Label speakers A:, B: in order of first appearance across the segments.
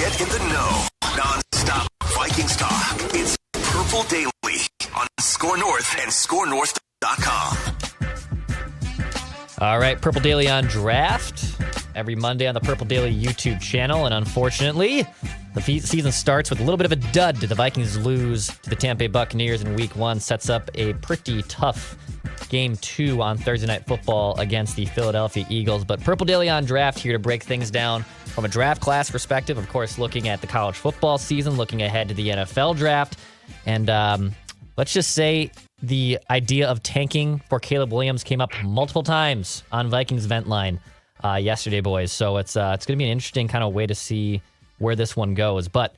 A: Get in the know. Non-stop Vikings talk. It's Purple Daily on Score North and ScoreNorth.com.
B: All right, Purple Daily on draft. Every Monday on the Purple Daily YouTube channel. And unfortunately, the season starts with a little bit of a dud. The Vikings lose to the Tampa Bay Buccaneers in Week 1. Sets up a pretty tough Game 2 on Thursday Night Football against the Philadelphia Eagles. But Purple Daily on draft here to break things down from a draft class perspective. Of course, looking at the college football season, looking ahead to the NFL draft. And let's just say the idea of tanking for Caleb Williams came up multiple times on Vikings Vent Line yesterday, boys. So it's going to be an interesting kind of way to see where this one goes. But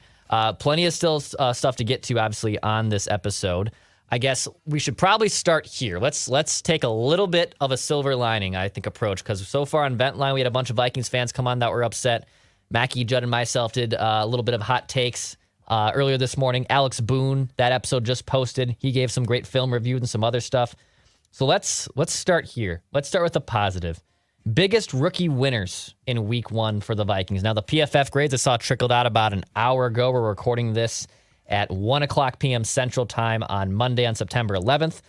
B: plenty of still stuff to get to, obviously, on this episode. I guess we should probably start here. Let's take a little bit of a silver lining, I think, approach, because so far on Vent Line, we had a bunch of Vikings fans come on that were upset. Mackie, Judd, and myself did a little bit of hot takes earlier this morning. Alex Boone, that episode just posted. He gave some great film reviews and some other stuff. So let's start here. Let's start with the positive. Biggest rookie winners in Week 1 for the Vikings. Now, the PFF grades I saw trickled out about an hour ago. We're recording this at 1 o'clock p.m. Central Time on Monday on September 11th.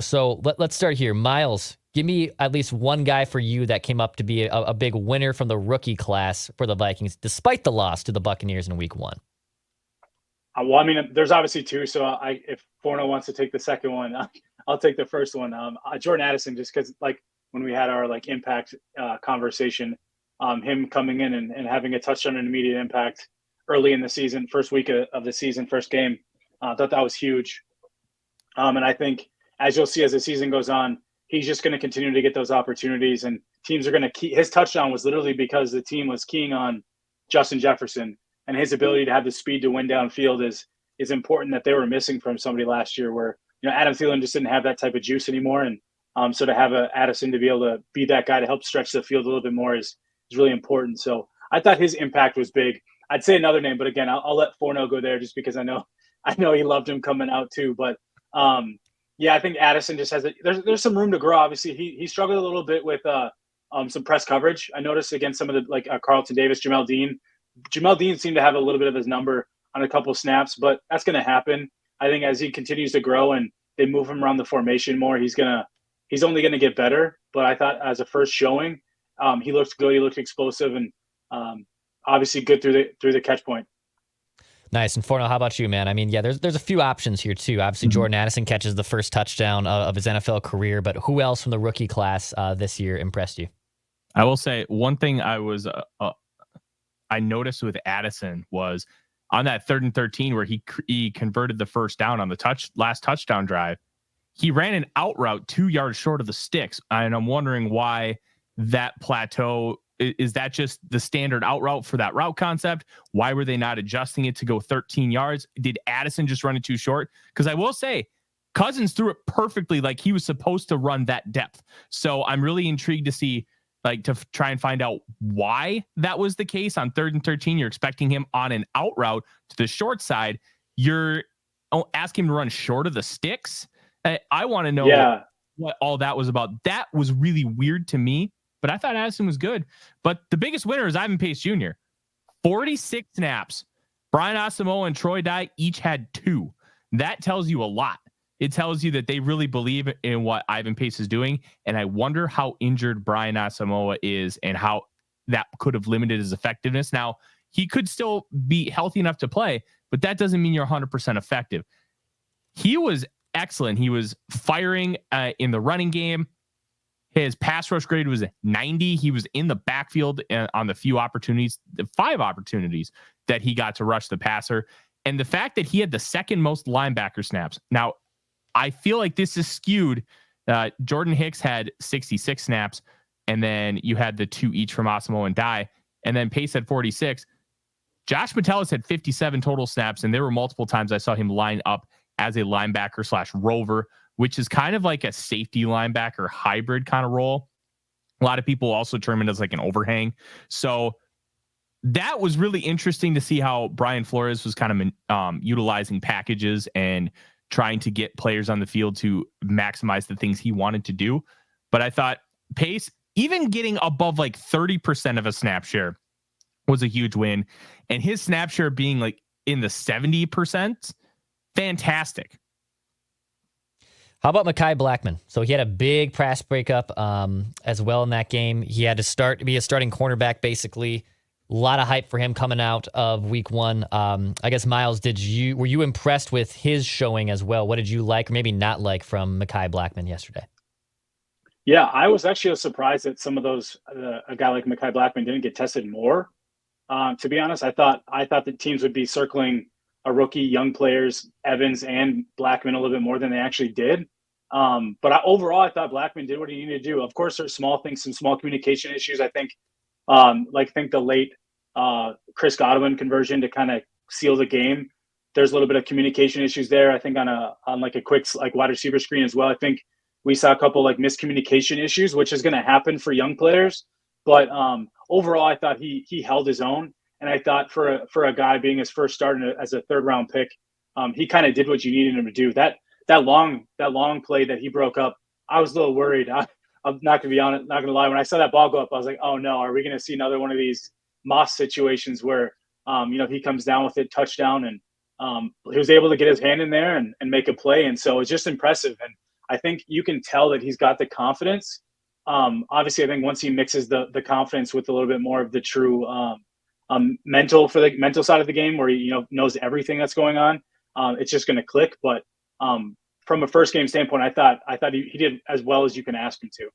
B: So let's start here. Miles, give me at least one guy for you that came up to be a big winner from the rookie class for the Vikings, despite the loss to the Buccaneers in Week 1.
C: Well, I mean, there's obviously two. So if Forno wants to take the second one, I'll take the first one. Jordan Addison, just because when we had our impact conversation, him coming in and having a touchdown and immediate impact early in the season, first week of the season, first game, I thought that was huge. And I think, as you'll see as the season goes on, he's just going to continue to get those opportunities, and teams are going to key. His touchdown was literally because the team was keying on Justin Jefferson, and his ability to have the speed to win downfield is important, that they were missing from somebody last year, where Adam Thielen just didn't have that type of juice anymore, and so to have Addison to be able to be that guy to help stretch the field a little bit more is really important. So I thought his impact was big. I'd say another name, but again, I'll let Forno go there just because I know he loved him coming out too. But I think Addison just has there's some room to grow. Obviously, he struggled a little bit with some press coverage. I noticed against some of the Carlton Davis, Jamel Dean. Jamel Dean seemed to have a little bit of his number on a couple snaps, but that's going to happen. I think as he continues to grow and they move him around the formation more, he's only going to get better. But I thought as a first showing, he looked good. He looked explosive and obviously good through the catch point.
B: Nice. And Forno, how about you, man? I mean, yeah, there's a few options here too. Obviously, Jordan Addison catches the first touchdown of his NFL career, but who else from the rookie class this year impressed you?
D: I will say one thing I noticed with Addison was on that 3rd and 13 where he converted the first down on the last touchdown drive. He ran an out route 2 yards short of the sticks, and I'm wondering why that plateau. Is that just the standard out route for that route concept? Why were they not adjusting it to go 13 yards? Did Addison just run it too short? Because I will say, Cousins threw it perfectly like he was supposed to run that depth. So I'm really intrigued to see, to try and find out why that was the case. On 3rd and 13, you're expecting him on an out route to the short side. You're asking him to run short of the sticks. I want to know what all that was about. That was really weird to me. But I thought Addison was good. But the biggest winner is Ivan Pace Jr. 46 snaps. Brian Asamoah and Troy Dye each had 2. That tells you a lot. It tells you that they really believe in what Ivan Pace is doing. And I wonder how injured Brian Asamoah is and how that could have limited his effectiveness. Now, he could still be healthy enough to play, but that doesn't mean you're 100% effective. He was excellent. He was firing in the running game. His pass rush grade was 90. He was in the backfield on the 5 opportunities that he got to rush the passer. And the fact that he had the second most linebacker snaps. Now, I feel like this is skewed. Jordan Hicks had 66 snaps, and then you had the 2 each from Asamoah and Dye, and then Pace had 46. Josh Metellus had 57 total snaps, and there were multiple times I saw him line up as a linebacker / rover, which is kind of like a safety linebacker hybrid kind of role. A lot of people also term it as like an overhang. So that was really interesting to see how Brian Flores was kind of utilizing packages and trying to get players on the field to maximize the things he wanted to do. But I thought Pace, even getting above like 30% of a snap share, was a huge win. And his snap share being like in the 70%, fantastic.
B: How about Mekhi Blackmon? So he had a big pass breakup as well in that game. He had to be a starting cornerback, basically. A lot of hype for him coming out of week one. I guess, Miles, were you impressed with his showing as well? What did you like or maybe not like from Mekhi Blackmon yesterday?
C: Yeah, I was actually surprised that some of those, a guy like Mekhi Blackmon didn't get tested more. To be honest, I thought that teams would be circling a rookie, young players, Evans and Blackmon, a little bit more than they actually did. But overall, I thought Blackmon did what he needed to do. Of course, there's small things, some small communication issues. I think, the late Chris Godwin conversion to kind of seal the game. There's a little bit of communication issues there. I think on a quick wide receiver screen as well. I think we saw a couple miscommunication issues, which is going to happen for young players. But overall, I thought he held his own. And I thought for a guy being his first start as a third round pick, he kind of did what you needed him to do. That long play that he broke up, I was a little worried. I'm not gonna lie. When I saw that ball go up, I was like, oh no, are we gonna see another one of these Moss situations where he comes down with it, touchdown, and he was able to get his hand in there and make a play. And so it's just impressive. And I think you can tell that he's got the confidence. Obviously, I think once he mixes the confidence with a little bit more of the true mental side of the game, where he knows everything that's going on, it's just going to click. But from a first game standpoint, I thought he did as well as you can ask him to.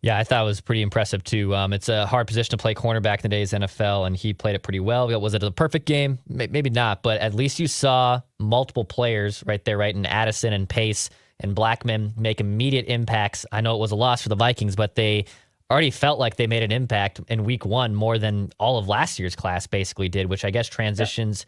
B: Yeah, I thought it was pretty impressive too. It's a hard position to play cornerback in today's NFL, and he played it pretty well. Was it a perfect game? Maybe not, but at least you saw multiple players right there, right? And Addison and Pace and Blackmon make immediate impacts. I know it was a loss for the Vikings, but they already felt like they made an impact in week one more than all of last year's class basically did, which I guess transitions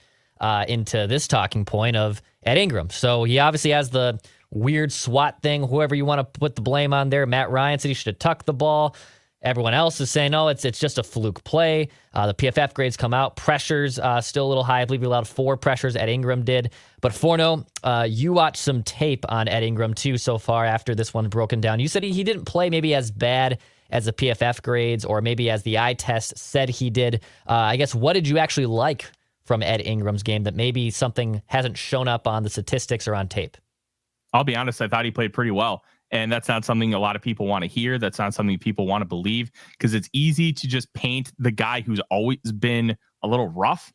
B: into this talking point of Ed Ingram. So he obviously has the weird SWAT thing, whoever you want to put the blame on there. Matt Ryan said he should have tucked the ball. Everyone else is saying, no, it's just a fluke play. The PFF grades come out. Pressures still a little high. I believe he allowed 4 pressures. Ed Ingram did. But Forno, you watched some tape on Ed Ingram too so far after this one broken down. You said he didn't play maybe as bad as the PFF grades or maybe as the eye test said he did. I guess, what did you actually like from Ed Ingram's game that maybe something hasn't shown up on the statistics or on tape?
D: I'll be honest, I thought he played pretty well. And that's not something a lot of people want to hear. That's not something people want to believe, because it's easy to just paint the guy who's always been a little rough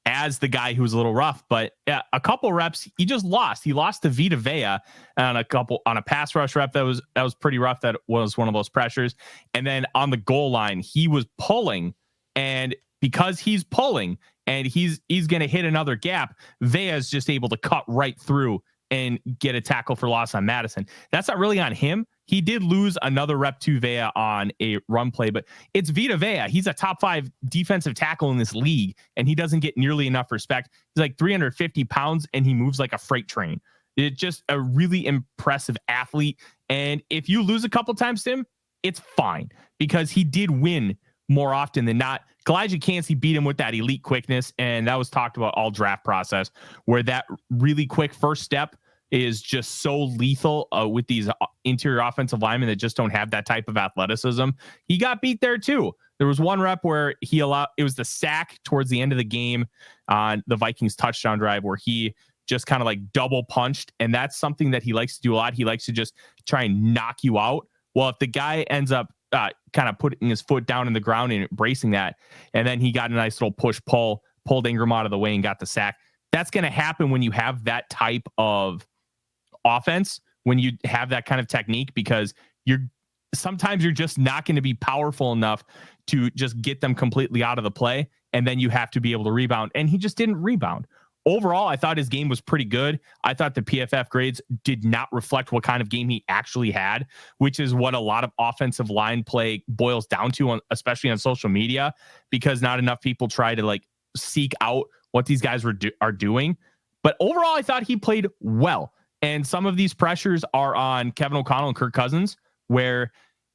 D: as the guy who's a little rough. But yeah, a couple reps, he just lost. He lost to Vita Vea on a pass rush rep that was pretty rough. That was one of those pressures. And then on the goal line, he was pulling, and because he's pulling and he's going to hit another gap, Vea's just able to cut right through and get a tackle for loss on Madison. That's not really on him. He did lose another rep to Vea on a run play, but it's Vita Vea. He's a top 5 defensive tackle in this league, and he doesn't get nearly enough respect. He's like 350 pounds, and he moves like a freight train. It's just a really impressive athlete. And if you lose a couple times to him, it's fine, because he did win more often than not. Elijah Cansey beat him with that elite quickness, and that was talked about all draft process, where that really quick first step is just so lethal with these interior offensive linemen that just don't have that type of athleticism. He got beat there too. There was one rep where it was the sack towards the end of the game on the Vikings touchdown drive, where he just kind of like double punched, and that's something that he likes to do a lot. He likes to just try and knock you out. Well, if the guy ends up kind of putting his foot down in the ground and embracing that, and then he got a nice little pulled Ingram out of the way and got the sack. That's going to happen when you have that type of offense, when you have that kind of technique, because sometimes you're just not going to be powerful enough to just get them completely out of the play, and then you have to be able to rebound. And he just didn't rebound. Overall, I thought his game was pretty good. I thought the PFF grades did not reflect what kind of game he actually had, which is what a lot of offensive line play boils down to, especially on social media, because not enough people try to seek out what these guys are doing. But overall, I thought he played well. And some of these pressures are on Kevin O'Connell and Kirk Cousins, where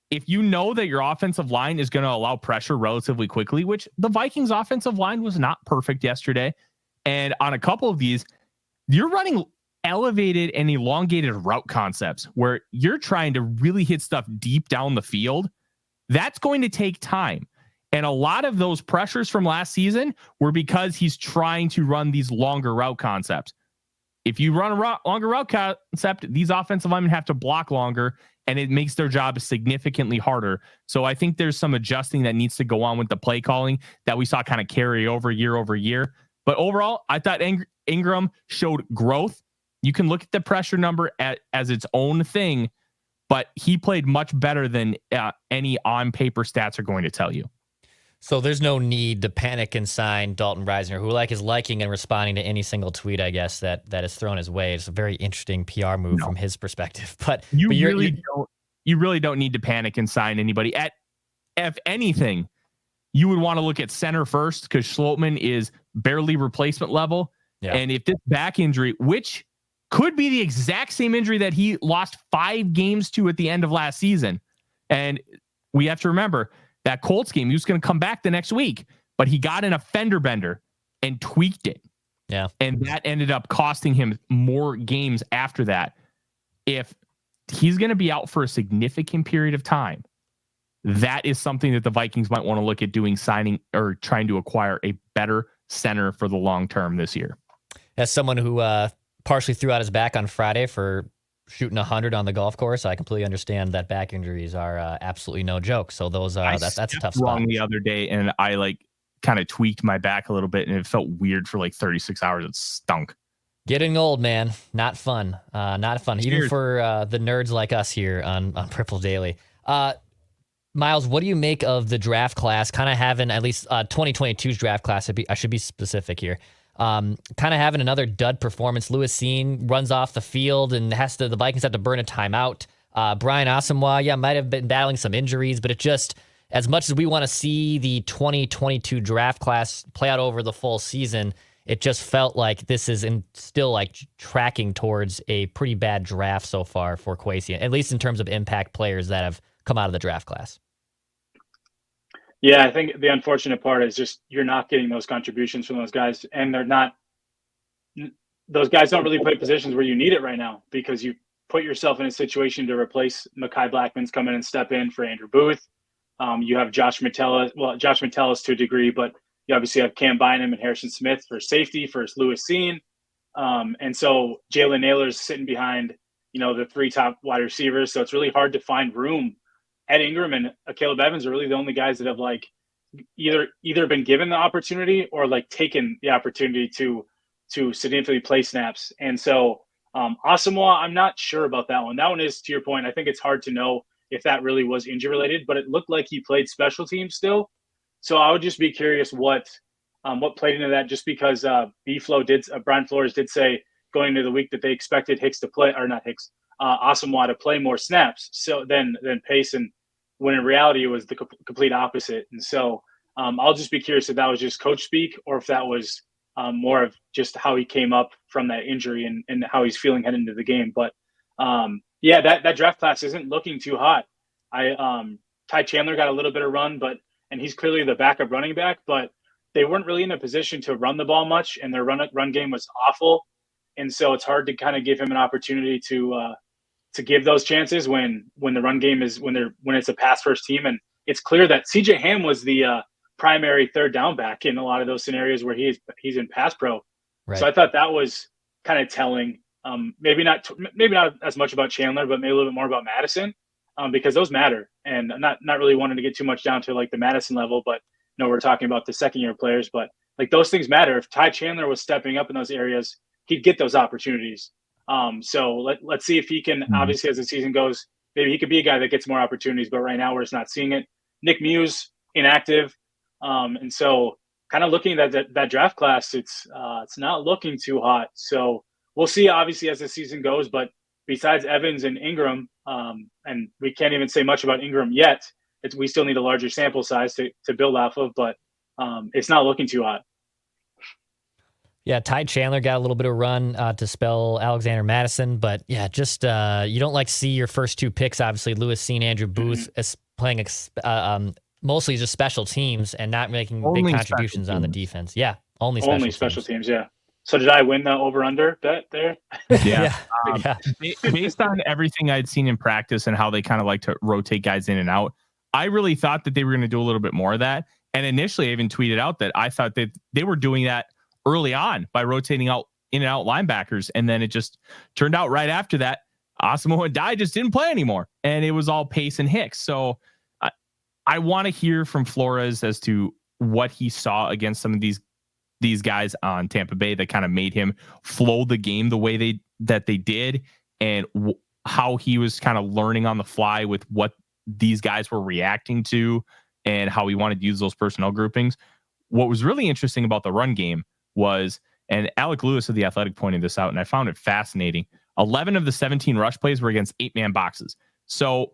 D: if you know that your offensive line is going to allow pressure relatively quickly, which the Vikings offensive line was not perfect yesterday, and on a couple of these, you're running elevated and elongated route concepts where you're trying to really hit stuff deep down the field. That's going to take time. And a lot of those pressures from last season were because he's trying to run these longer route concepts. If you run a longer route concept, these offensive linemen have to block longer, and it makes their job significantly harder. So I think there's some adjusting that needs to go on with the play calling that we saw kind of carry over year. But overall, I thought Ingram showed growth. You can look at the pressure number as its own thing, but he played much better than any on-paper stats are going to tell you.
B: So there's no need to panic and sign Dalton Reisner, who is liking and responding to any single tweet, I guess, that is thrown his way. It's a very interesting PR move from his perspective. But
D: you really don't need to panic and sign anybody. If anything, you would want to look at center first because Schlotman is barely replacement level. Yeah. And if this back injury, which could be the exact same injury that he lost 5 games to at the end of last season, and we have to remember that Colts game, he was going to come back the next week, but he got in a fender bender and tweaked it.
B: Yeah.
D: And that ended up costing him more games after that. If he's going to be out for a significant period of time, that is something that the Vikings might want to look at doing, signing or trying to acquire a better center for the long term this year.
B: As someone who partially threw out his back on Friday for shooting 100 on the golf course, I completely understand that back injuries are absolutely no joke. So those are that's a tough spot.
D: Wrong the other day, and I kind of tweaked my back a little bit, and it felt weird for 36 hours. It stunk.
B: Getting old, man. Not fun. Not fun.
D: Cheers.
B: Even for the nerds like us here on Purple Daily. Miles, what do you make of the draft class? Kind of having at least 2022's draft class. I should be specific here. Kind of having another dud performance. Lewis Cine runs off the field and the Vikings have to burn a timeout. Brian Asamoah, might have been battling some injuries, but it just, as much as we want to see the 2022 draft class play out over the full season, it just felt like this is still tracking towards a pretty bad draft so far for Kwesi, at least in terms of impact players that have come out of the draft class.
C: Yeah, I think the unfortunate part is just you're not getting those contributions from those guys, and those guys don't really play positions where you need it right now because you put yourself in a situation to replace Mekhi Blackmon's come in and step in for Andrew Booth. You have Josh Metellus to a degree, but you obviously have Cam Bynum and Harrison Smith for safety for Lewis Cine. And so Jalen Naylor's sitting behind, the 3 top wide receivers. So it's really hard to find room. Ed Ingram and Caleb Evans are really the only guys that have either been given the opportunity or taken the opportunity to significantly play snaps. And so Asamoah, I'm not sure about that one. That one is, to your point, I think it's hard to know if that really was injury related, but it looked like he played special teams still. So I would just be curious what played into that, just because Brian Flores did say going into the week that they expected Asamoah to play more snaps than Pace, and when in reality it was the complete opposite. And so I'll just be curious if that was just coach speak or if that was more of just how he came up from that injury and how he's feeling heading into the game. But that draft class isn't looking too hot. Ty Chandler got a little bit of run, and he's clearly the backup running back, but they weren't really in a position to run the ball much, and their run game was awful. And so it's hard to kind of give him an opportunity to give those chances when the run game is when it's a pass first team. And it's clear that CJ Ham was the primary third down back in a lot of those scenarios where he's in pass pro. Right. So I thought that was kind of telling. Maybe not as much about Chandler, but maybe a little bit more about Madison, because those matter. And I'm not really wanting to get too much down to the Madison level, but we're talking about the second year players, but those things matter. If Ty Chandler was stepping up in those areas, he'd get those opportunities. So let's see if he can, obviously as the season goes, maybe he could be a guy that gets more opportunities, but right now we're just not seeing it. Nick Muse, inactive. And so kind of looking at that draft class, it's not looking too hot. So we'll see obviously as the season goes, but besides Evans and Ingram, and we can't even say much about Ingram yet, we still need a larger sample size to build off of, but it's not looking too hot.
B: Yeah, Ty Chandler got a little bit of run to spell Alexander Madison, but yeah, just you don't to see your first 2 picks. Obviously, Lewis Cine, Andrew Booth as playing mostly just special teams and not making big contributions on the defense. Yeah, only special teams.
C: Yeah. So did I win the over/under bet there?
D: Yeah. Based on everything I'd seen in practice and how they kind of like to rotate guys in and out, I really thought that they were going to do a little bit more of that. And initially I even tweeted out that I thought that they were doing that early on by rotating out in and out linebackers. And then it just turned out right after that, Asamoah Dye just didn't play anymore. And it was all Pace and Hicks. So I want to hear from Flores as to what he saw against some of these guys on Tampa Bay that kind of made him flow the game the way they did, and how he was kind of learning on the fly with what these guys were reacting to and how he wanted to use those personnel groupings. What was really interesting about the run game was, and Alec Lewis of The Athletic pointed this out, and I found it fascinating, 11 of the 17 rush plays were against 8-man boxes. So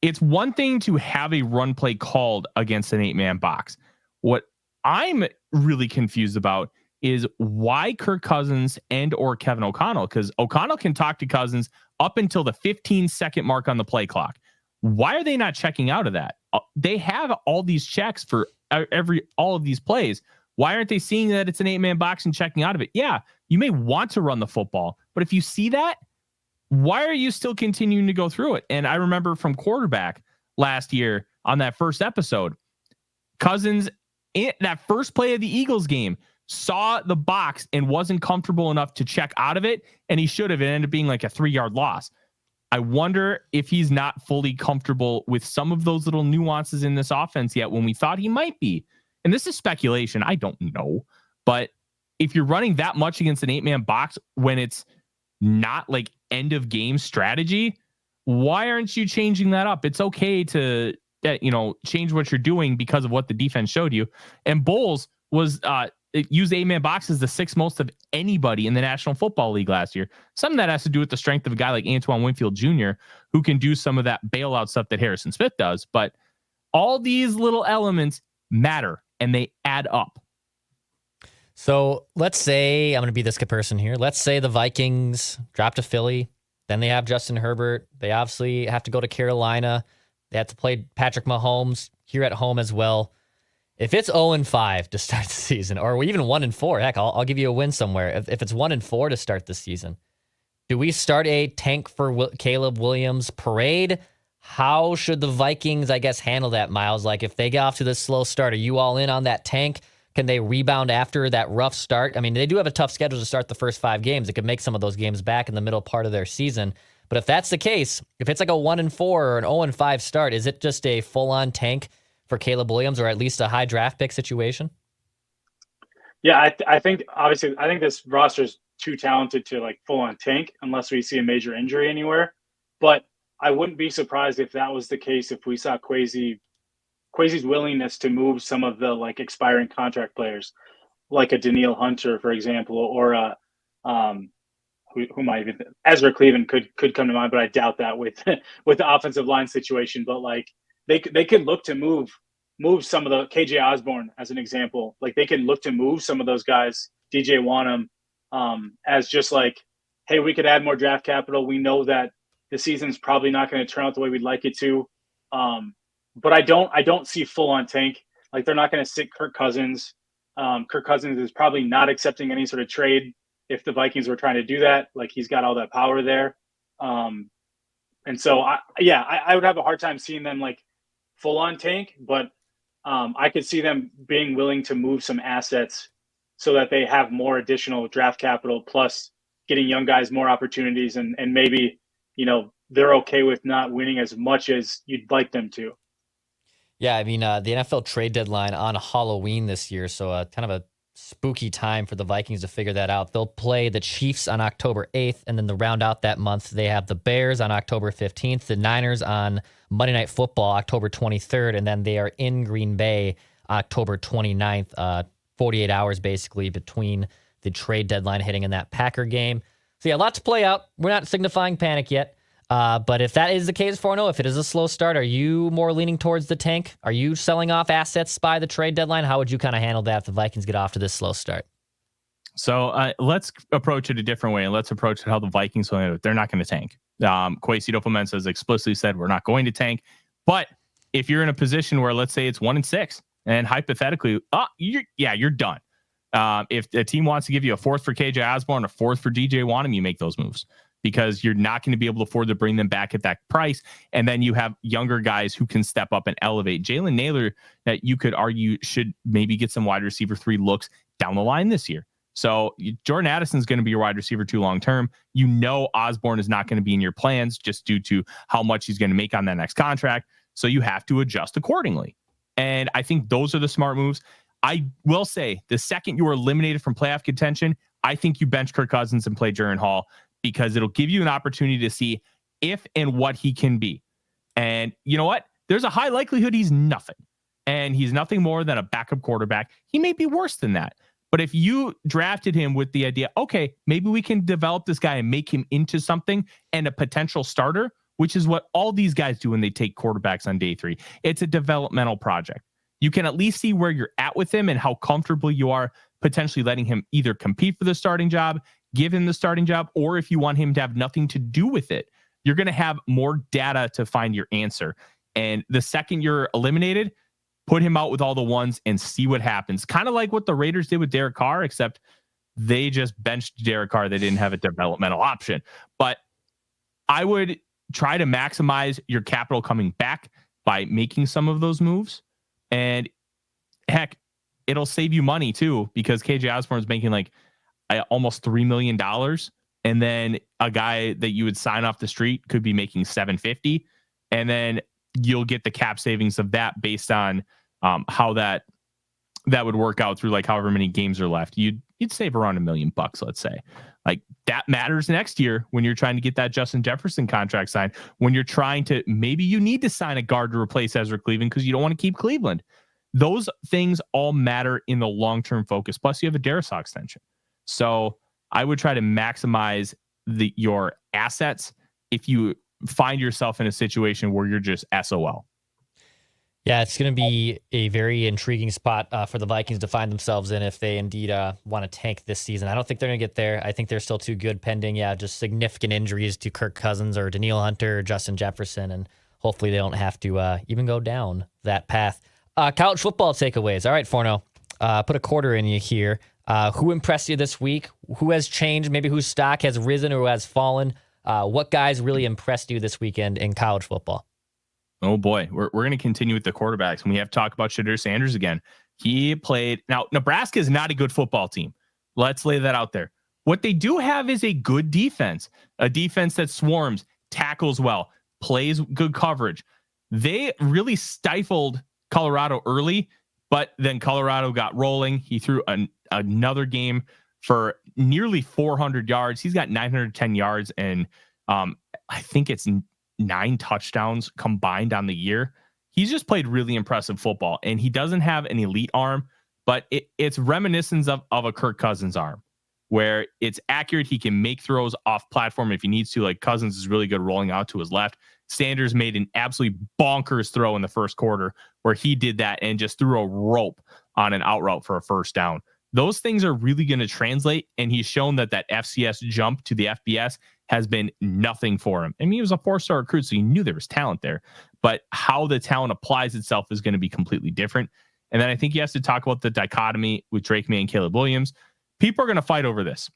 D: it's one thing to have a run play called against an 8-man box. What I'm really confused about is why Kirk Cousins and or Kevin O'Connell, because O'Connell can talk to Cousins up until the 15-second mark on the play clock. Why are they not checking out of that? They have all these checks for all of these plays. Why aren't they seeing that it's an 8-man box and checking out of it? Yeah, you may want to run the football, but if you see that, why are you still continuing to go through it? And I remember from quarterback last year on that first episode, Cousins in that first play of the Eagles game saw the box and wasn't comfortable enough to check out of it. And he should have. It ended up being like a 3-yard loss. I wonder if he's not fully comfortable with some of those little nuances in this offense yet when we thought he might be. And this is speculation. I don't know. But if you're running that much against an 8-man box when it's not like end of game strategy, why aren't you changing that up? It's okay to, change what you're doing because of what the defense showed you. And Bowles was used 8-man boxes the 6th most of anybody in the National Football League last year. Some of that has to do with the strength of a guy like Antoine Winfield Jr., who can do some of that bailout stuff that Harrison Smith does. But all these little elements matter and they add up.
B: So let's say, I'm going to be this person here. Let's say the Vikings drop to Philly. Then they have Justin Herbert. They obviously have to go to Carolina. They have to play Patrick Mahomes here at home as well. If it's 0-5 to start the season, or even 1-4, heck, I'll give you a win somewhere. If it's 1-4 to start the season, do we start a tank for Caleb Williams parade? How should the Vikings, I guess, handle that, Miles? Like if they get off to this slow start, are you all in on that tank? Can they rebound after that rough start? I mean, they do have a tough schedule to start the first 5 games. It could make some of those games back in the middle part of their season. But if that's the case, if it's like a 1-4 or an 0-5 start, is it just a full-on tank for Caleb Williams, or at least a high draft pick situation?
C: Yeah, I think this roster is too talented to like full-on tank unless we see a major injury anywhere. But I wouldn't be surprised if that was the case if we saw Kwesi's willingness to move some of the like expiring contract players, like a Danielle Hunter, for example, or who might even Ezra Cleveland could come to mind, but I doubt that with the offensive line situation. But like they could look to move some of the KJ Osborne as an example. Like they can look to move some of those guys, DJ Wanham, as just like, hey, we could add more draft capital. We know that the season's probably not going to turn out the way we'd like it to. But I don't see full on tank. Like they're not going to sit Kirk Cousins. Kirk Cousins is probably not accepting any sort of trade if the Vikings were trying to do that. Like he's got all that power there. And so I would have a hard time seeing them like full on tank, but I could see them being willing to move some assets so that they have more additional draft capital, plus getting young guys more opportunities, and maybe, they're okay with not winning as much as you'd like them to.
B: Yeah, I mean, the NFL trade deadline on Halloween this year, so kind of a spooky time for the Vikings to figure that out. They'll play the Chiefs on October 8th, and then to round out that month, they have the Bears on October 15th, the Niners on Monday Night Football, October 23rd, and then they are in Green Bay October 29th, 48 hours basically between the trade deadline hitting and that Packer game. So yeah, a lot to play out. We're not signifying panic yet. But if that is the case, Forno, if it is a slow start, are you more leaning towards the tank? Are you selling off assets by the trade deadline? How would you kind of handle that if the Vikings get off to this slow start?
D: So let's approach it a different way, and let's approach it how the Vikings will handle it. They're not going to tank. Kwesi Dopomensa has explicitly said we're not going to tank. But if you're in a position where, let's say, it's 1-6, and hypothetically, you're done. If a team wants to give you a 4th for KJ Osborne, a 4th for DJ Wanham, you make those moves. because you're not going to be able to afford to bring them back at that price. And then you have younger guys who can step up and elevate. Jalen Naylor, that you could argue should maybe get some wide receiver 3 looks down the line this year. So Jordan Addison is going to be your wide receiver 2 long-term. You know, Osborne is not going to be in your plans just due to how much he's going to make on that next contract. So you have to adjust accordingly. And I think those are the smart moves. I will say the second you are eliminated from playoff contention, I think you bench Kirk Cousins and play Jaren Hall, because it'll give you an opportunity to see if and what he can be. And you know what? There's a high likelihood he's nothing. And he's nothing more than a backup quarterback. He may be worse than that. But if you drafted him with the idea, okay, maybe we can develop this guy and make him into something and a potential starter, which is what all these guys do when they take quarterbacks on day 3. It's a developmental project. You can at least see where you're at with him and how comfortable you are potentially letting him either compete for the starting job, give him the starting job, or if you want him to have nothing to do with it, you're going to have more data to find your answer. And the second you're eliminated, put him out with all the ones and see what happens. Kind of like what the Raiders did with Derek Carr, except they just benched Derek Carr. They didn't have a developmental option. But I would try to maximize your capital coming back by making some of those moves. And heck, it'll save you money too, because KJ Osborne is making like almost $3 million. And then a guy that you would sign off the street could be making $750. And then you'll get the cap savings of that based on how that would work out through like however many games are left. You'd save around $1 million, let's say. Like that matters next year when you're trying to get that Justin Jefferson contract signed, when you're trying to, maybe you need to sign a guard to replace Ezra Cleveland because you don't want to keep Cleveland. Those things all matter in the long-term focus. Plus you have a Darisaw extension. So I would try to maximize your assets if you find yourself in a situation where you're just SOL.
B: Yeah, it's going to be a very intriguing spot for the Vikings to find themselves in if they indeed want to tank this season. I don't think they're going to get there. I think they're still too good pending, just significant injuries to Kirk Cousins or Danielle Hunter or Justin Jefferson, and hopefully they don't have to even go down that path. College football takeaways. All right, Forno, put a quarter in you here. Who impressed you this week? Who has changed? Maybe whose stock has risen or who has fallen? What guys really impressed you this weekend in college football?
D: Oh boy, we're going to continue with the quarterbacks, and we have to talk about Shadur Sanders again. He played. Now, Nebraska is not a good football team. Let's lay that out there. What they do have is a good defense, a defense that swarms, tackles well, plays good coverage. They really stifled Colorado early, but then Colorado got rolling. He threw another game for nearly 400 yards. He's got 910 yards, and I think it's 9 touchdowns combined on the year. He's just played really impressive football, and he doesn't have an elite arm, but it's reminiscent of a Kirk Cousins arm, where it's accurate. He can make throws off platform if he needs to. Like Cousins is really good rolling out to his left. Sanders made an absolutely bonkers throw in the first quarter where he did that and just threw a rope on an out route for a first down. Those things are really going to translate, and he's shown that FCS jump to the FBS has been nothing for him. I mean, he was a 4-star recruit, so you knew there was talent there, but how the talent applies itself is going to be completely different. And then I think he has to talk about the dichotomy with Drake Maye and Caleb Williams. People are going to fight over this.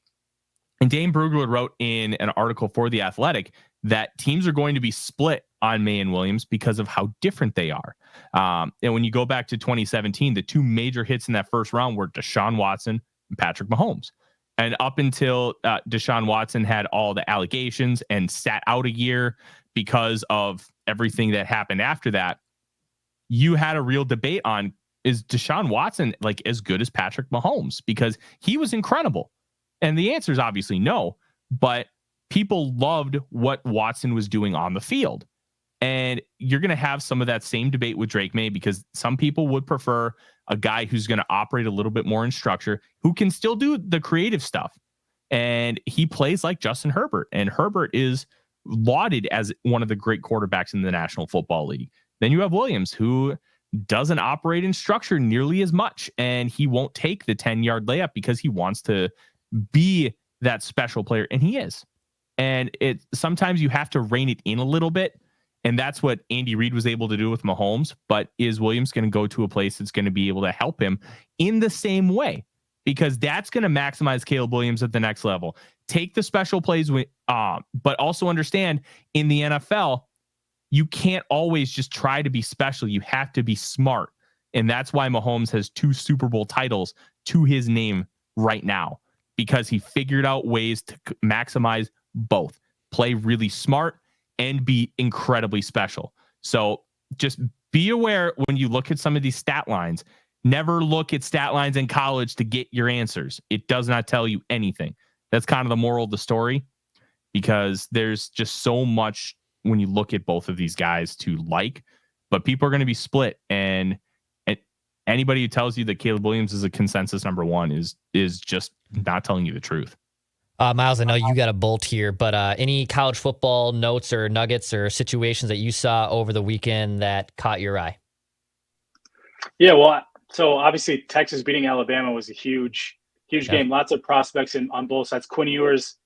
D: And Dane Brugler wrote in an article for The Athletic that teams are going to be split on Maye and Williams because of how different they are. And when you go back to 2017, the 2 major hits in that first round were Deshaun Watson and Patrick Mahomes. And up until Deshaun Watson had all the allegations and sat out a year because of everything that happened after that, you had a real debate on, is Deshaun Watson like as good as Patrick Mahomes? Because he was incredible. And the answer is obviously no, but people loved what Watson was doing on the field. And you're going to have some of that same debate with Drake Maye, because some people would prefer a guy who's going to operate a little bit more in structure, who can still do the creative stuff. And he plays like Justin Herbert, and Herbert is lauded as one of the great quarterbacks in the National Football League. Then you have Williams, who doesn't operate in structure nearly as much, and he won't take the 10-yard layup because he wants to be that special player, and he is. And sometimes you have to rein it in a little bit. And that's what Andy Reid was able to do with Mahomes. But is Williams going to go to a place that's going to be able to help him in the same way? because that's going to maximize Caleb Williams at the next level. Take the special plays, but also understand in the NFL, you can't always just try to be special. You have to be smart. And that's why Mahomes has 2 Super Bowl titles to his name right now, because he figured out ways to maximize both, play really smart and be incredibly special. So just be aware when you look at some of these stat lines. Never look at stat lines in college to get your answers. It does not tell you anything. That's kind of the moral of the story, because there's just so much when you look at both of these guys to like, but people are going to be split. And anybody who tells you that Caleb Williams is a consensus number 1 is just not telling you the truth.
B: Miles, I know you got a bolt here, but any college football notes or nuggets or situations that you saw over the weekend that caught your eye?
C: Yeah, well, so obviously Texas beating Alabama was a huge game. Lots of prospects on both sides. Quinn Ewers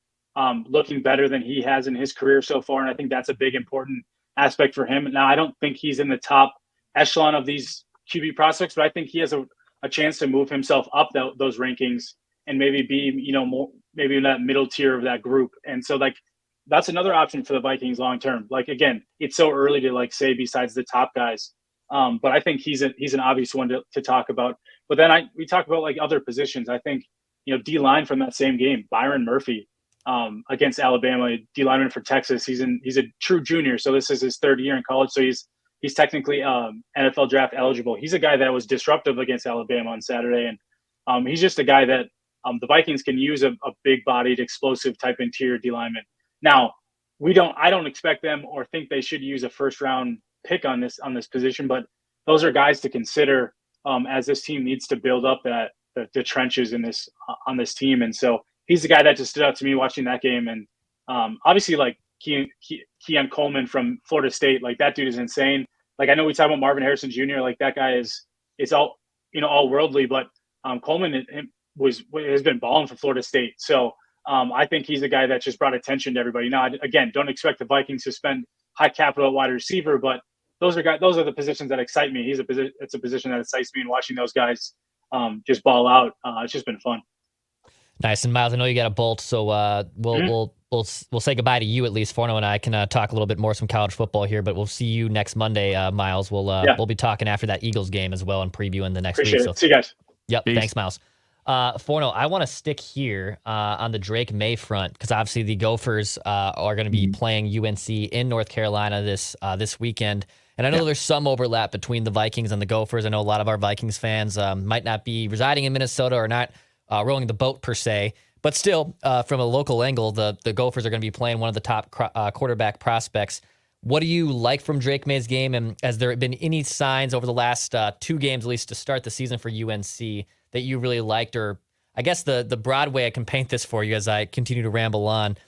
C: looking better than he has in his career so far, and I think that's a big important aspect for him. Now, I don't think he's in the top echelon of these QB prospects, but I think he has a chance to move himself up those rankings and maybe be, more maybe in that middle tier of that group. And so that's another option for the Vikings long term. Like, again, it's so early to say besides the top guys. But I think he's an obvious one to talk about. But then we talk about other positions. I think, D-line from that same game, Byron Murphy against Alabama, D-lineman for Texas. He's a true junior, so this is his 3rd year in college. So he's technically NFL draft eligible. He's a guy that was disruptive against Alabama on Saturday, and he's just a guy that the Vikings can use a big-bodied, explosive type interior D-lineman. Now, I don't expect them or think they should use a first-round pick on this position, but those are guys to consider as this team needs to build up the trenches on this team. And so he's the guy that just stood out to me watching that game. And obviously, Keon Coleman from Florida State, that dude is insane. I know we talk about Marvin Harrison Jr. That guy is all all worldly, but Coleman has been balling for Florida State. So I think he's the guy that just brought attention to everybody. Now, again, don't expect the Vikings to spend high capital at wide receiver, but those are the positions that excite me. It's a position that excites me, and watching those guys just ball out. It's just been fun.
B: Nice. And Miles, I know you got a bolt, so we'll say goodbye to you at least. Forno and I can talk a little bit more some college football here, but we'll see you next Monday, Miles. We'll be talking after that Eagles game as well and previewing the next
C: Appreciate
B: week.
C: it. So see you guys.
B: Yep.
D: Peace.
B: Thanks, Miles. Forno, I want to stick here on the Drake Maye front, because obviously the Gophers are going to be playing UNC in North Carolina this weekend. And I know there's some overlap between the Vikings and the Gophers. I know a lot of our Vikings fans might not be residing in Minnesota or not rowing the boat per se, but still, from a local angle, the Gophers are going to be playing one of the top quarterback prospects. What do you like from Drake Maye's game? And has there been any signs over the last 2 games, at least to start the season for UNC, that you really liked? Or I guess the broad way I can paint this for you as I continue to ramble on,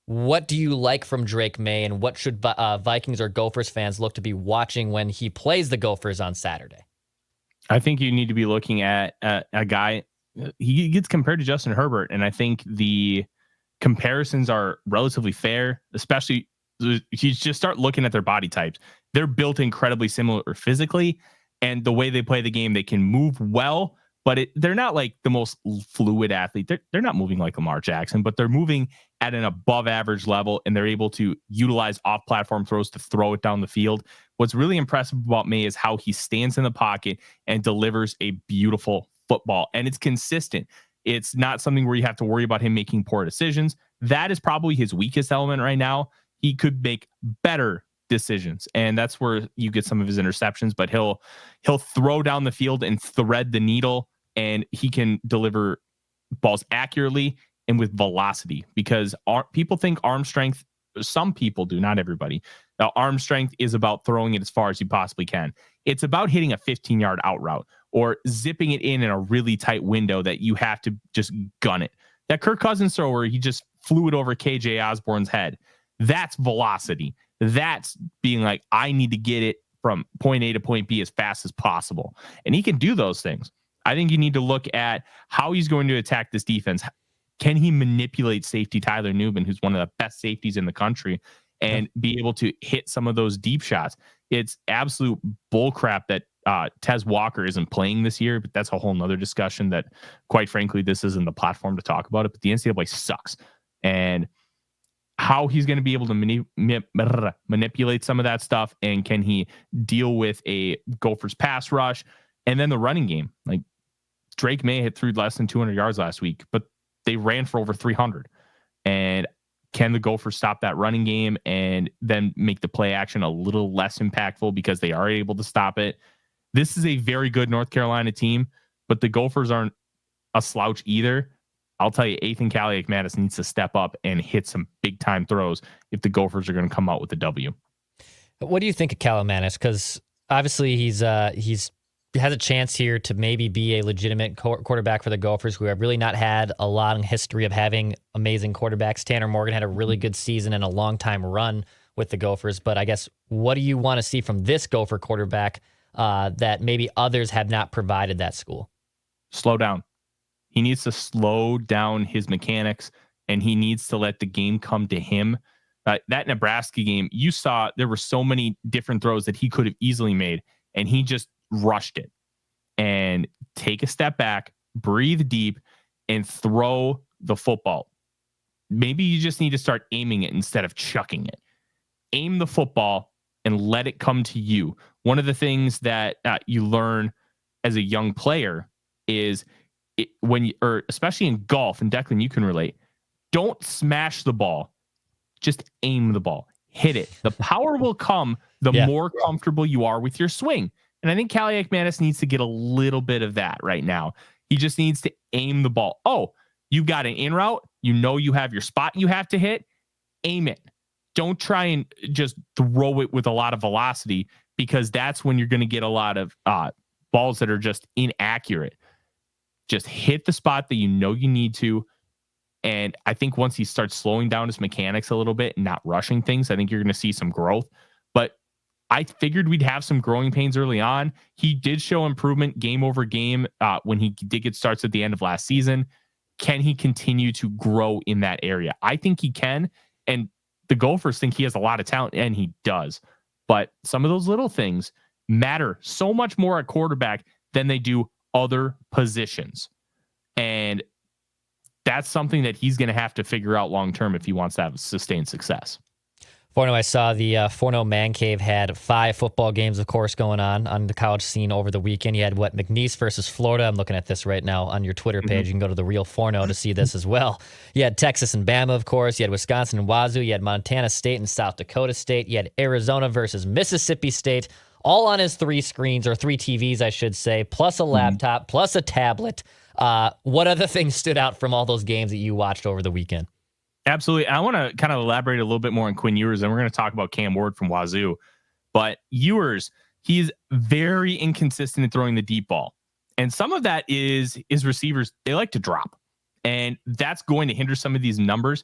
B: what do you like from Drake Maye, and what should Vikings or Gophers fans look to be watching when he plays the Gophers on Saturday?
D: I think you need to be looking at a guy. He gets compared to Justin Herbert, and I think the comparisons are relatively fair, especially you just start looking at their body types. They're built incredibly similar physically, and the way they play the game, they can move well, but they're not like the most fluid athlete. They're not moving like Lamar Jackson, but they're moving at an above average level, and they're able to utilize off-platform throws to throw it down the field. What's really impressive about Maye is how he stands in the pocket and delivers a beautiful football, and it's consistent. It's not something where you have to worry about him making poor decisions. That is probably his weakest element right now. He could make better decisions, and that's where you get some of his interceptions, but he'll throw down the field and thread the needle, and he can deliver balls accurately and with velocity, because people think arm strength, some people do, not everybody. Now, arm strength is about throwing it as far as you possibly can. It's about hitting a 15-yard out route or zipping it in a really tight window that you have to just gun it. That Kirk Cousins throw where he just flew it over KJ Osborne's head, that's velocity. That's being like, I need to get it from point A to point B as fast as possible. And he can do those things. I think you need to look at how he's going to attack this defense. Can he manipulate safety Tyler Newman, who's one of the best safeties in the country, and be able to hit some of those deep shots? It's absolute bullcrap that Tez Walker isn't playing this year, but that's a whole nother discussion that, quite frankly, this isn't the platform to talk about it. But the NCAA sucks. And how he's going to be able to manipulate some of that stuff, and can he deal with a Gophers pass rush and then the running game? Like, Drake Maye had threw less than 200 yards last week, but they ran for over 300. And can the Gophers stop that running game and then make the play action a little less impactful because they are able to stop it? This is a very good North Carolina team, but the Gophers aren't a slouch either. I'll tell you, Ethan Kaliak-Mattis needs to step up and hit some big time throws if the Gophers are going to come out with a W.
B: What do you think of Kaliak-Mattis? Because obviously he has a chance here to maybe be a legitimate quarterback for the Gophers, who have really not had a long history of having amazing quarterbacks. Tanner Morgan had a really good season and a long time run with the Gophers. But I guess, what do you want to see from this Gopher quarterback that maybe others have not provided that school?
D: Slow down. He needs to slow down his mechanics, and he needs to let the game come to him. That Nebraska game, you saw there were so many different throws that he could have easily made, and he just rushed it. And take a step back, breathe deep, and throw the football. Maybe you just need to start aiming it instead of chucking it. Aim the football and let it come to you. One of the things that you learn as a young player is especially in golf, and Declan, you can relate, don't smash the ball, just aim the ball, hit it. The power will come the more comfortable you are with your swing. And I think Kaliak-Mattis needs to get a little bit of that right now. He just needs to aim the ball. Oh, you've got an in route. You know you have your spot you have to hit. Aim it. Don't try and just throw it with a lot of velocity, because that's when you're going to get a lot of balls that are just inaccurate. Just hit the spot that you know you need to. And I think once he starts slowing down his mechanics a little bit and not rushing things, I think you're going to see some growth. But I figured we'd have some growing pains early on. He did show improvement game over game when he did get starts at the end of last season. Can he continue to grow in that area? I think he can. And the Gophers think he has a lot of talent, and he does. But some of those little things matter so much more at quarterback than they do other positions. And that's something that he's going to have to figure out long-term if he wants to have sustained success.
B: Forno, I saw the Forno Man Cave had 5 football games, of course, going on the college scene over the weekend. You had McNeese versus Florida. I'm looking at this right now on your Twitter page. You can go to the Real Forno to see this as well. You had Texas and Bama, of course. You had Wisconsin and Wazoo. You had Montana State and South Dakota State. You had Arizona versus Mississippi State, all on his 3 screens, or 3 TVs, I should say, plus a laptop, plus a tablet. What other things stood out from all those games that you watched over the weekend?
D: Absolutely. I want to kind of elaborate a little bit more on Quinn Ewers, and we're going to talk about Cam Ward from Wazoo. But Ewers, he's very inconsistent in throwing the deep ball. And some of that is his receivers, they like to drop. And that's going to hinder some of these numbers.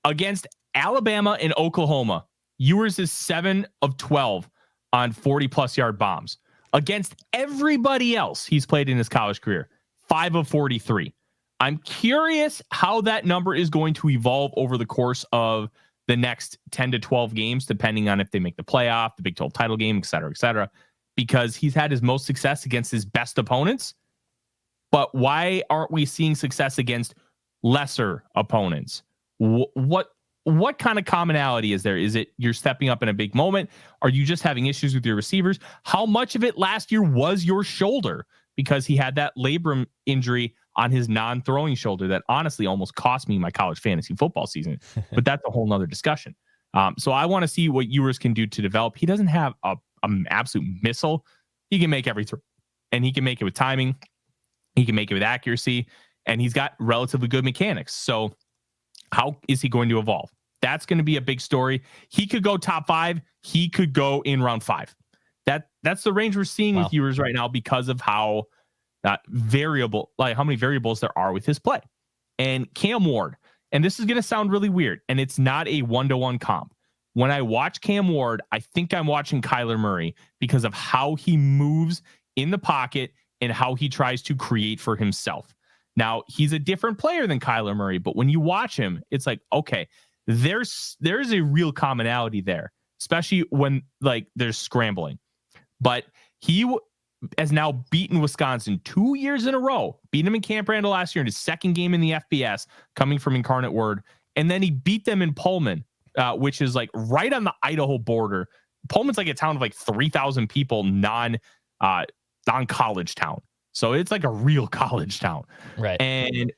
D: Against Alabama and Oklahoma, Ewers is 7 of 12 on 40-plus yard bombs. Against everybody else he's played in his college career, 5 of 43. I'm curious how that number is going to evolve over the course of the next 10 to 12 games, depending on if they make the playoff, the Big 12 title game, et cetera, because he's had his most success against his best opponents. But why aren't we seeing success against lesser opponents? What kind of commonality is there? Is it you're stepping up in a big moment? Are you just having issues with your receivers? How much of it last year was your shoulder? Because he had that labrum injury on his non-throwing shoulder that honestly almost cost me my college fantasy football season. But that's a whole nother discussion. So I want to see what Ewers can do to develop. He doesn't have an absolute missile. He can make every throw, and he can make it with timing. He can make it with accuracy, and he's got relatively good mechanics. So how is he going to evolve? That's going to be a big story. He could go top 5. He could go in round 5. That's the range we're seeing with Ewers right now because of how how many variables there are with his play. And Cam Ward, and this is going to sound really weird, and it's not a 1-to-1 comp. When I watch Cam Ward, I think I'm watching Kyler Murray because of how he moves in the pocket and how he tries to create for himself. Now, he's a different player than Kyler Murray, but when you watch him, it's like, okay, there's a real commonality there, especially when there's scrambling. But has now beaten Wisconsin 2 years in a row, beat them in Camp Randall last year in his second game in the FBS, coming from Incarnate Word. And then he beat them in Pullman, which is like right on the Idaho border. Pullman's like a town of like 3,000 people, non-college town. So it's like a real college town.
B: Right.
D: And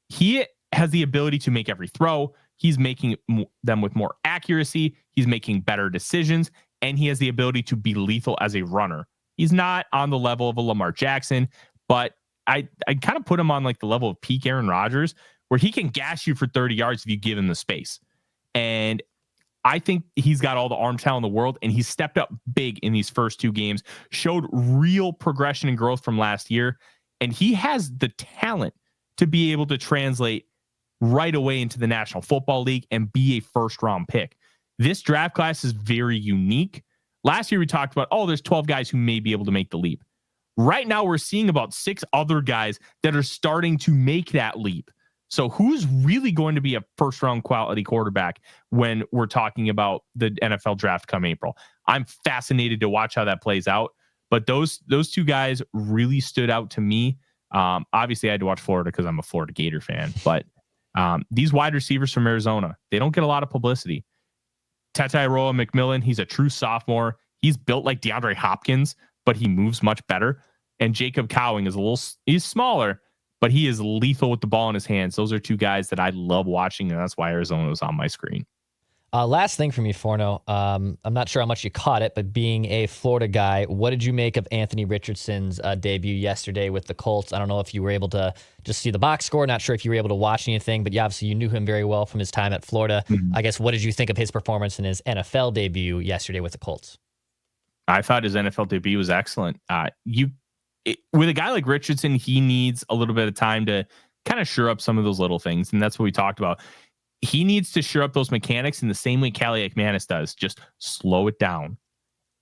D: he has the ability to make every throw. He's making them with more accuracy. He's making better decisions. And he has the ability to be lethal as a runner. He's not on the level of a Lamar Jackson, but I kind of put him on like the level of peak Aaron Rodgers, where he can gash you for 30 yards if you give him the space. And I think he's got all the arm talent in the world, and he's stepped up big in these first 2 games, showed real progression and growth from last year. And he has the talent to be able to translate right away into the National Football League and be a first-round pick. This draft class is very unique. Last year we talked about, there's 12 guys who may be able to make the leap. Right now we're seeing about 6 other guys that are starting to make that leap. So who's really going to be a first-round quality quarterback when we're talking about the NFL draft come April? I'm fascinated to watch how that plays out. But those 2 guys really stood out to me. Obviously, I had to watch Florida because I'm a Florida Gator fan. But these wide receivers from Arizona, they don't get a lot of publicity. Tetairoa McMillan, he's a true sophomore. He's built like DeAndre Hopkins, but he moves much better. And Jacob Cowing is he's smaller, but he is lethal with the ball in his hands. Those are 2 guys that I love watching, and that's why Arizona was on my screen.
B: Last thing from you, Forno. I'm not sure how much you caught it, but being a Florida guy, what did you make of Anthony Richardson's debut yesterday with the Colts? I don't know if you were able to just see the box score. Not sure if you were able to watch anything, but obviously you knew him very well from his time at Florida. I guess, what did you think of his performance in his NFL debut yesterday with the Colts?
D: I thought his NFL debut was excellent. With a guy like Richardson, he needs a little bit of time to kind of shore up some of those little things, and that's what we talked about. He needs to shore up those mechanics in the same way Callie McManus does. Just slow it down.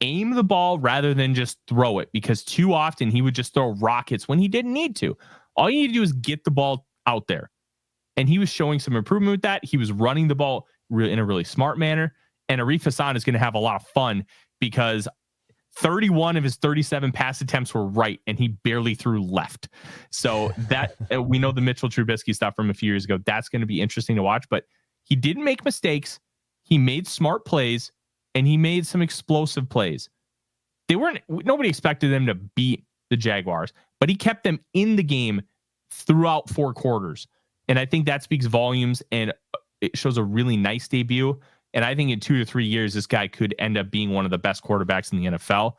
D: Aim the ball rather than just throw it, because too often he would just throw rockets when he didn't need to. All you need to do is get the ball out there. And he was showing some improvement with that. He was running the ball in a really smart manner. And Arif Hassan is going to have a lot of fun because 31 of his 37 pass attempts were right, and he barely threw left. So that we know the Mitchell Trubisky stuff from a few years ago. That's going to be interesting to watch, but he didn't make mistakes. He made smart plays, and he made some explosive plays. Nobody expected them to beat the Jaguars, but he kept them in the game throughout 4 quarters. And I think that speaks volumes, and it shows a really nice debut. And I think in 2 to 3 years, this guy could end up being one of the best quarterbacks in the NFL.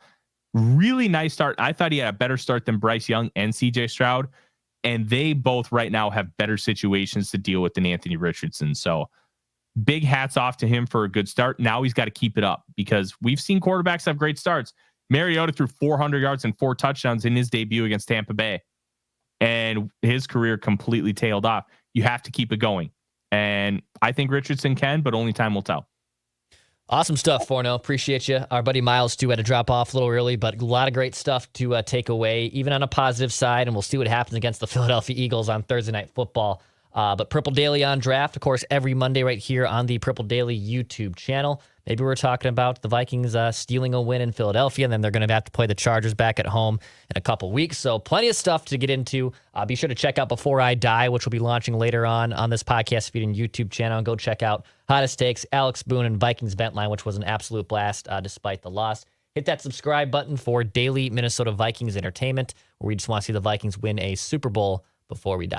D: Really nice start. I thought he had a better start than Bryce Young and CJ Stroud. And they both right now have better situations to deal with than Anthony Richardson. So big hats off to him for a good start. Now he's got to keep it up, because we've seen quarterbacks have great starts. Mariota threw 400 yards and 4 touchdowns in his debut against Tampa Bay, and his career completely tailed off. You have to keep it going. And I think Richardson can, but only time will tell.
B: Awesome stuff, Forno. Appreciate you. Our buddy Miles, too, had to drop off a little early, but a lot of great stuff to take away, even on a positive side, and we'll see what happens against the Philadelphia Eagles on Thursday Night Football. But Purple Daily on Draft, of course, every Monday right here on the Purple Daily YouTube channel. Maybe we're talking about the Vikings stealing a win in Philadelphia, and then they're going to have to play the Chargers back at home in a couple weeks. So plenty of stuff to get into. Be sure to check out Before I Die, which will be launching later on this podcast feed and YouTube channel. And go check out Hottest Takes, Alex Boone, and Vikings Vent Line, which was an absolute blast despite the loss. Hit that subscribe button for daily Minnesota Vikings entertainment, where we just want to see the Vikings win a Super Bowl before we die.